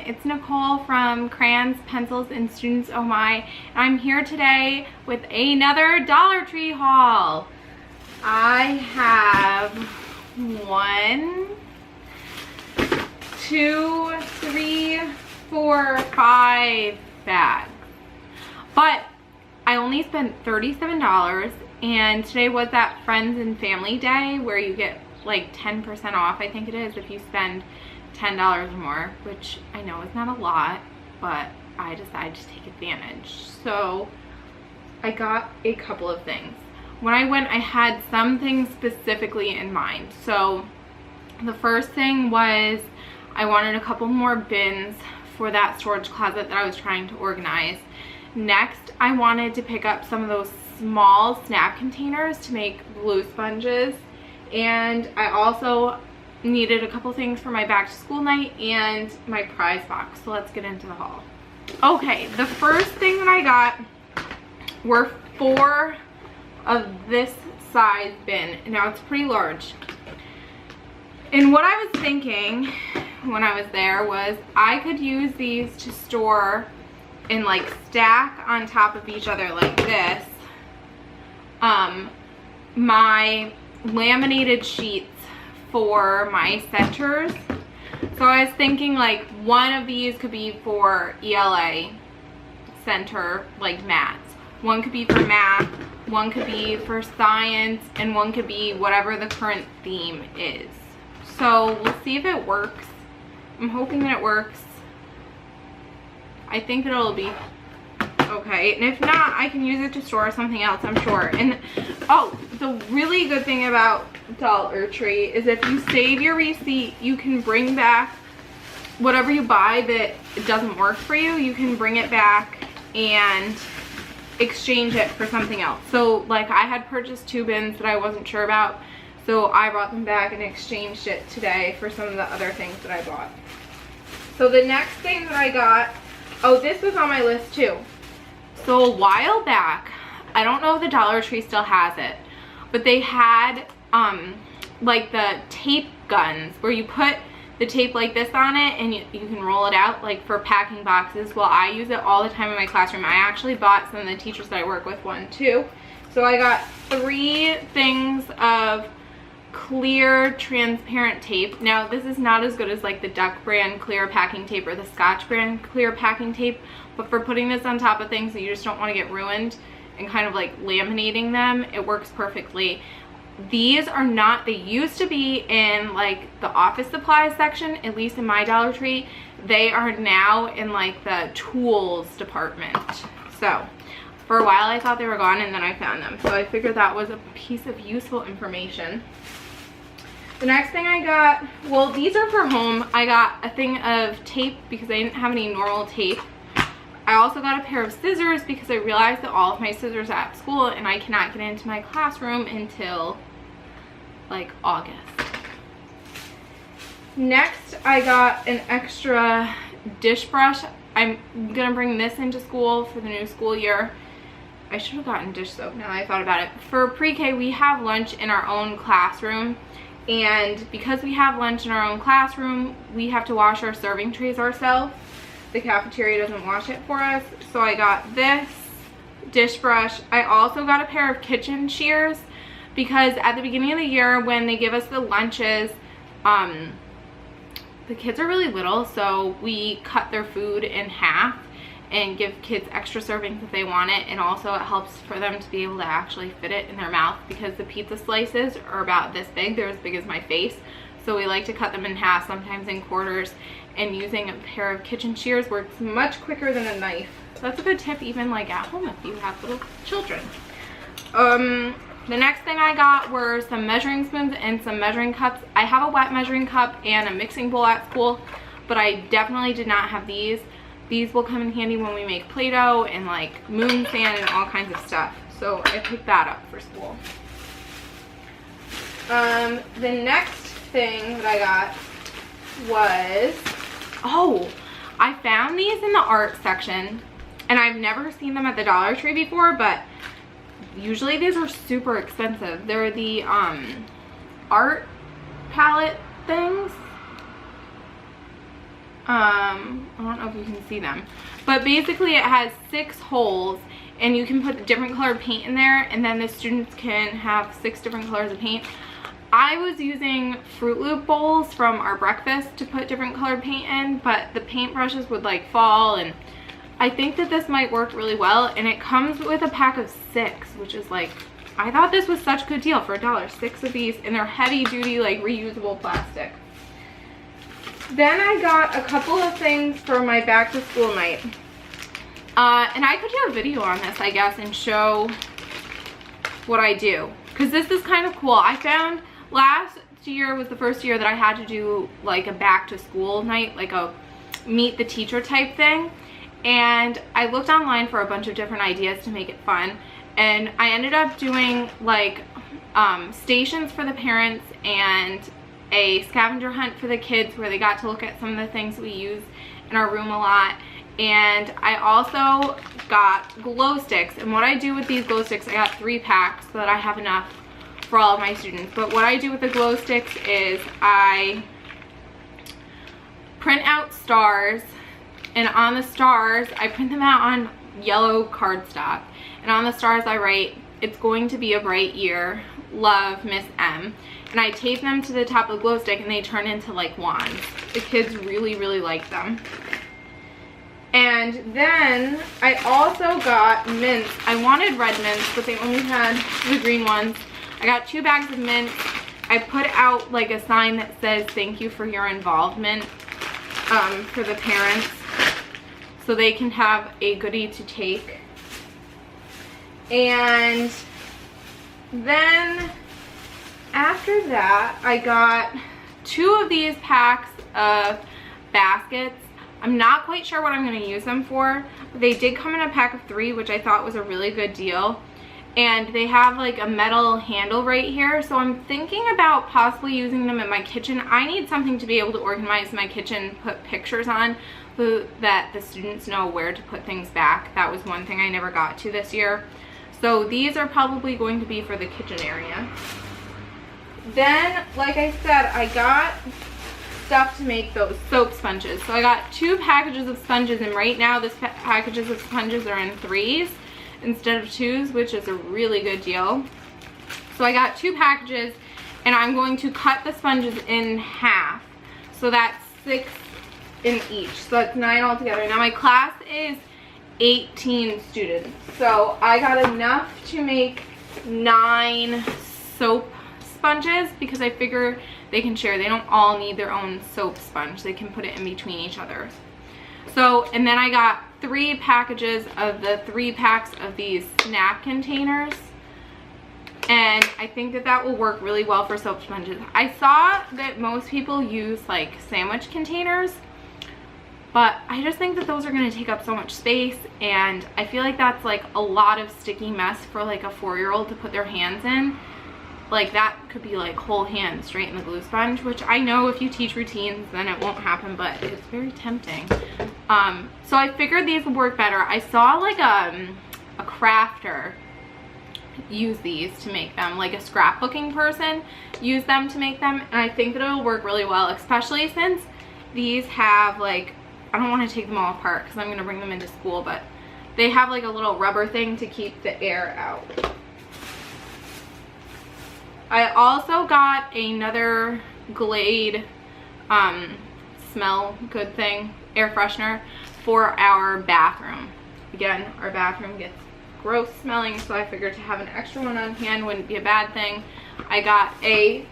It's Nicole from Crayons, Pencils, and Students Oh My, and I'm here today with another Dollar Tree haul. I have 1, 2, 3, 4, 5 bags, but I only spent $37, and today was that Friends and Family Day where you get like 10% off, I think it is, if you spend $10 or more, which I know is not a lot, but I decided to take advantage. So I got a couple of things. When I went, I had some things specifically in mind. So the first thing was I wanted a couple more bins for that storage closet that I was trying to organize. Next, I wanted to pick up some of those small snap containers to make glue sponges, and I also needed a couple things for my back to school night and my prize box. So let's get into the haul. Okay, the first thing that I got were 4 of this size bin. Now it's pretty large. And what I was thinking when I was there was I could use these to store and like stack on top of each other like this my laminated sheets for my centers. So I was thinking like one of these could be for ELA center, like mats. One could be for math, one could be for science, and one could be whatever the current theme is. So we'll see if it works. I'm hoping that it works. I think that it'll be okay, and if not, I can use it to store something else, I'm sure. And oh, the really good thing about Dollar Tree is if you save your receipt, you can bring back whatever you buy that doesn't work for you. You can bring it back and exchange it for something else. So like I had purchased 2 bins that I wasn't sure about, so I brought them back and exchanged it today for some of the other things that I bought. So the next thing that I got, oh, this was on my list too. So a while back, I don't know if the Dollar Tree still has it, but they had like the tape guns where you put the tape like this on it and you can roll it out like for packing boxes. Well, I use it all the time in my classroom. I actually bought some of the teachers that I work with one too. So I got 3 things of clear transparent tape. Now this is not as good as like the Duck brand clear packing tape or the Scotch brand clear packing tape, but for putting this on top of things that you just don't want to get ruined and kind of like laminating them, it works perfectly. These are not, they used to be in like the office supplies section, at least in my Dollar Tree. They are now in like the tools department. So for a while I thought they were gone, and then I found them, so I figured that was a piece of useful information. The next thing I got, well, these are for home. I got a thing of tape because I didn't have any normal tape. I also got a pair of scissors because I realized that all of my scissors are at school and I cannot get into my classroom until like August. Next, I got an extra dish brush. I'm gonna bring this into school for the new school year. I should have gotten dish soap now that I thought about it. For pre-K, we have lunch in our own classroom. And because we have lunch in our own classroom, we have to wash our serving trays ourselves. The cafeteria doesn't wash it for us. So I got this dish brush. I also got a pair of kitchen shears because at the beginning of the year when they give us the lunches, the kids are really little, so we cut their food in half and give kids extra servings if they want it, and also it helps for them to be able to actually fit it in their mouth because the pizza slices are about this big. They're as big as my face, so we like to cut them in half, sometimes in quarters, and using a pair of kitchen shears works much quicker than a knife. So that's a good tip even like at home if you have little children. The next thing I got were some measuring spoons and some measuring cups. I have a wet measuring cup and a mixing bowl at school, but I definitely did not have these. These will come in handy when we make Play-Doh and like moon sand and all kinds of stuff. So I picked that up for school. The next thing that I got was, oh, I found these in the art section, and I've never seen them at the Dollar Tree before, but usually these are super expensive. They're the art palette things. I don't know if you can see them, but basically it has 6 holes, and you can put different colored paint in there, and then the students can have 6 different colors of paint. I was using Fruit Loop bowls from our breakfast to put different colored paint in, but the paint brushes would like fall, and I think that this might work really well. And it comes with a pack of 6, which is like, I thought this was such a good deal for $1. 6 of these, and they're heavy duty, like reusable plastic. Then I got a couple of things for my back to school night. And I could do a video on this, I guess, and show what I do, because this is kind of cool. I found last year was the first year that I had to do like a back to school night, like a meet the teacher type thing. And I looked online for a bunch of different ideas to make it fun. And I ended up doing like stations for the parents and a scavenger hunt for the kids, where they got to look at some of the things we use in our room a lot. And I also got glow sticks. And what I do with these glow sticks, I got 3 packs so that I have enough for all of my students. But what I do with the glow sticks is I print out stars, and on the stars I print them out on yellow cardstock, and on the stars I write, "It's going to be a bright year, love, Miss M." And I tape them to the top of the glow stick, and they turn into like wands. The kids really like them. And then I also got mints. I wanted red mints, but they only had the green ones. I got 2 bags of mints. I put out like a sign that says "Thank you for your involvement" for the parents, so they can have a goodie to take. And then after that, I got 2 of these packs of baskets. I'm not quite sure what I'm going to use them for, but they did come in a pack of 3, which I thought was a really good deal. And they have like a metal handle right here, so I'm thinking about possibly using them in my kitchen. I need something to be able to organize my kitchen, put pictures on, so that the students know where to put things back. That was one thing I never got to this year. So these are probably going to be for the kitchen area. Then, like I said, I got stuff to make those soap sponges. So I got 2 packages of sponges, and right now this packages of sponges are in 3s instead of 2s, which is a really good deal. So I got 2 packages, and I'm going to cut the sponges in half, so that's 6 in each, so that's 9 altogether. Now my class is 18 students, so I got enough to make 9 soap sponges, because I figure they can share. They don't all need their own soap sponge. They can put it in between each other. So, and then I got 3 packages of the 3 packs of these snack containers, and I think that that will work really well for soap sponges. I saw that most people use like sandwich containers, but I just think that those are going to take up so much space, and I feel like that's like a lot of sticky mess for like a 4-year-old to put their hands in. Like that could be like whole hand straight in the glue sponge, which I know if you teach routines then it won't happen, but it's very tempting. So I figured these would work better. I saw like a crafter use these to make them, like a scrapbooking person use them to make them, and I think that it'll work really well, especially since these have like, I don't want to take them all apart because I'm going to bring them into school, but they have like a little rubber thing to keep the air out. I also got another Glade smell good thing, air freshener, for our bathroom. Again, our bathroom gets gross smelling, so I figured to have an extra one on hand wouldn't be a bad thing. I got a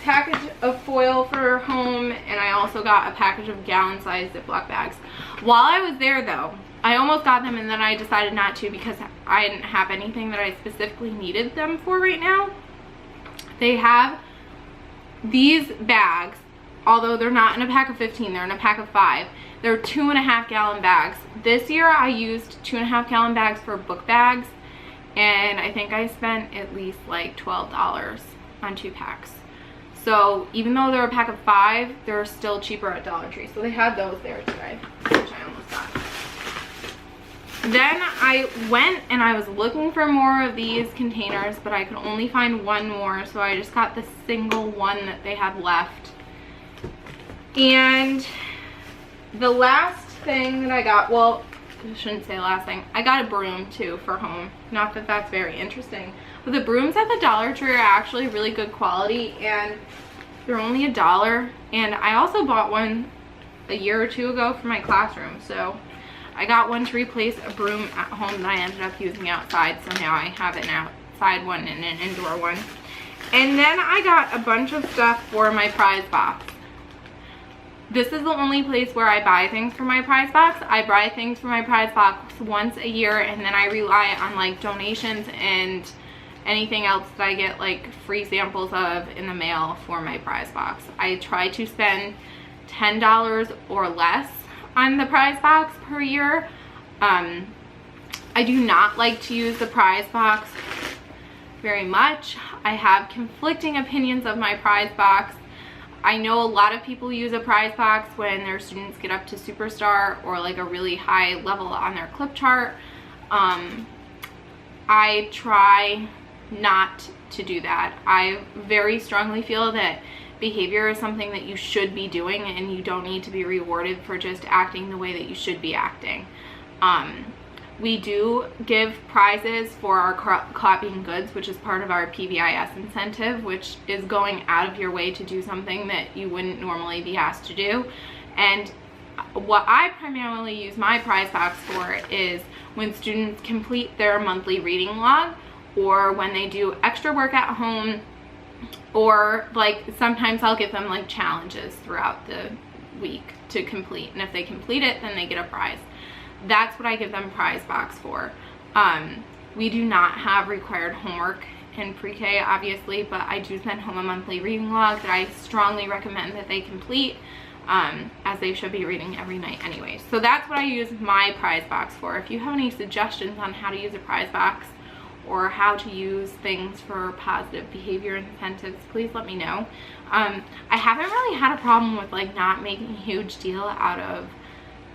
package of foil for home, and I also got a package of gallon-sized Ziploc bags. While I was there though, I almost got them, and then I decided not to because I didn't have anything that I specifically needed them for right now. They have these bags, although they're not in a pack of 15, they're in a pack of 5. They're 2.5 gallon bags. This year I used 2.5 gallon bags for book bags, and I think I spent at least like $12 on 2 packs. So even though they're a pack of 5, they're still cheaper at Dollar Tree. So they had those there today, which I almost got. Then I went and I was looking for more of these containers, but I could only find one more, so I just got the single one that they had left. And The last thing that I got, well, I shouldn't say last thing, I got a broom too for home. Not that that's very interesting, but the brooms at the Dollar Tree are actually really good quality, and they're only $1. And I also bought one a year or two ago for my classroom, so I got one to replace a broom at home that I ended up using outside, so now I have an outside one and an indoor one. And then I got a bunch of stuff for my prize box. This is the only place where I buy things for my prize box. I buy things for my prize box once a year, and then I rely on like donations and anything else that I get like free samples of in the mail for my prize box. I try to spend $10 or less on the prize box per year. I do not like to use the prize box very much. I have conflicting opinions of my prize box. I know a lot of people use a prize box when their students get up to superstar or like a really high level on their clip chart. I try not to do that. I very strongly feel that behavior is something that you should be doing, and you don't need to be rewarded for just acting the way that you should be acting. We do give prizes for our copying goods, which is part of our PBIS incentive, which is going out of your way to do something that you wouldn't normally be asked to do. And what I primarily use my prize box for is when students complete their monthly reading log, or when they do extra work at home, or like sometimes I'll give them like challenges throughout the week to complete, and if they complete it, then they get a prize. That's what I give them prize box for. We do not have required homework in pre-K, obviously, but I do send home a monthly reading log that I strongly recommend that they complete, as they should be reading every night anyway. So that's what I use my prize box for. If you have any suggestions on how to use a prize box or how to use things for positive behavior incentives, please let me know. I haven't really had a problem with like not making a huge deal out of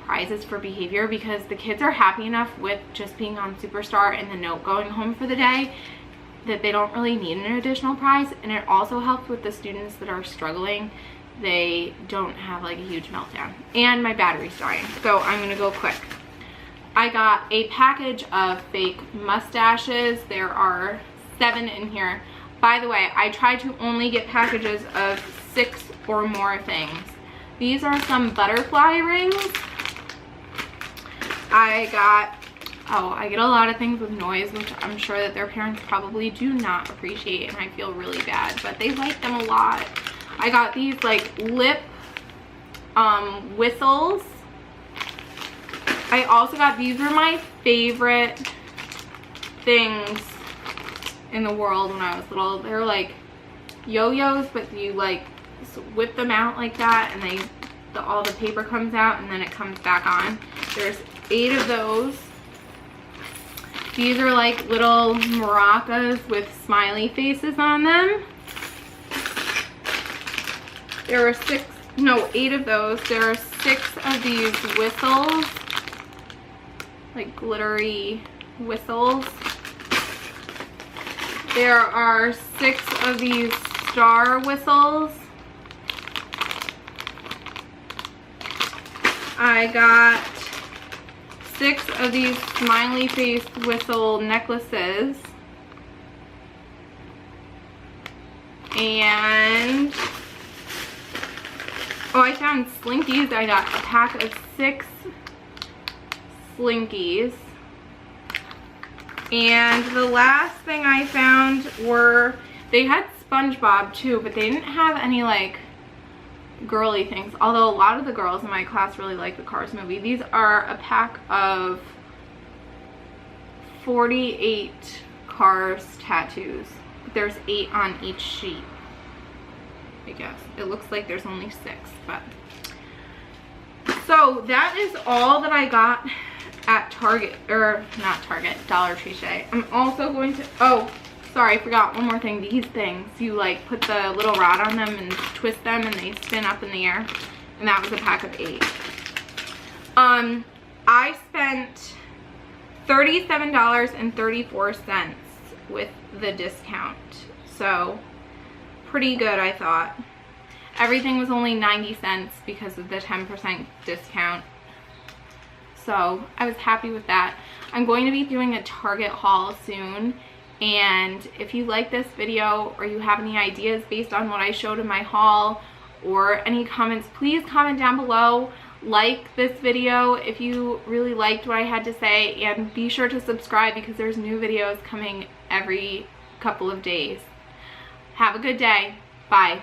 prizes for behavior, because the kids are happy enough with just being on Superstar and the note going home for the day that they don't really need an additional prize. And it also helps with the students that are struggling. They don't have like a huge meltdown. And my battery's dying, so I'm gonna go quick. I got a package of fake mustaches. There are 7 in here. By the way, I try to only get packages of 6 or more things. These are some butterfly rings. I get a lot of things with noise, which I'm sure that their parents probably do not appreciate, and I feel really bad, but they like them a lot. I got these like lip whistles. I also got, these were my favorite things in the world when I was little. They're like yo-yos, but you like whip them out like that, and all the paper comes out and then it comes back on. There's 8 of those. These are like little maracas with smiley faces on them. There are 8 of those. There are 6 of these whistles, like glittery whistles. There are 6 of these star whistles. I got 6 of these smiley face whistle necklaces. And I found Slinkies. I got a pack of 6 Slinkies. And the last thing I found were, they had SpongeBob too, but they didn't have any like girly things, although a lot of the girls in my class really like the Cars movie. These are a pack of 48 Cars tattoos. There's 8 on each sheet, I guess. It looks like there's only 6, but so that is all that I got at Target, or not Target, Dollar Tree today. I'm also going to, sorry, I forgot one more thing. These things, you like put the little rod on them and twist them and they spin up in the air, and that was a pack of 8. I spent $37.34 with the discount, so pretty good, I thought. Everything was only 90 cents because of the 10% discount. So I was happy with that. I'm going to be doing a Target haul soon. And if you like this video or you have any ideas based on what I showed in my haul or any comments, please comment down below. Like this video if you really liked what I had to say, and be sure to subscribe because there's new videos coming every couple of days. Have a good day. Bye.